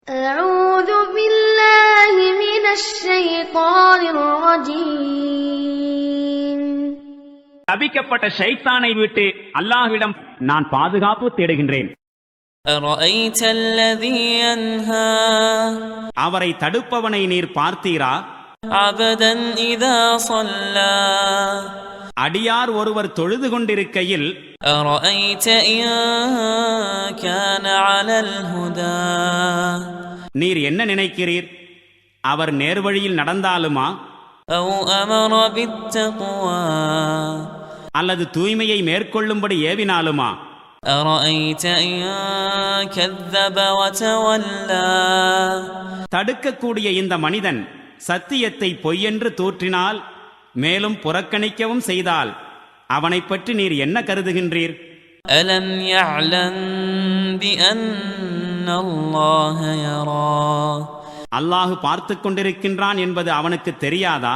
أعوذ بالله من الشيطان الرجيم. சபிக்கப்பட்ட ஷைத்தானை விட்டு அல்லாஹ்விடம் நான் பாதுகாப்பு தேடுகின்றேன். أرأيت الذي ينهى அவரை தடுப்பவனை நீர் பார்த்தீரா? عبدا إذا صلى அடியார் ஒருவர் தொழுது கொண்டிருக்கையில் أرأيت إن كان على الهدى நீர் என்ன நினைக்கிறீர்? அவர் நேர்வழியில் நடந்தாலுமா أو أمر بالتقوى அல்லது தூய்மையை மேற்கொள்ளும்படி ஏவினாலுமா? أرأيت إن كذب وتولى தடுக்கக்கூடிய இந்த மனிதன் சத்தியத்தை பொய்யென்று தூற்றினால் மேலும் புறக்கணிக்கவும் செய்தால் அவனை பற்றி நீர் என்ன கருதுகின்றீர்? ألم يعلم بأن الله يرى அல்லாஹு பார்த்து கொண்டிருக்கின்றான் என்பது அவனுக்கு தெரியாதா?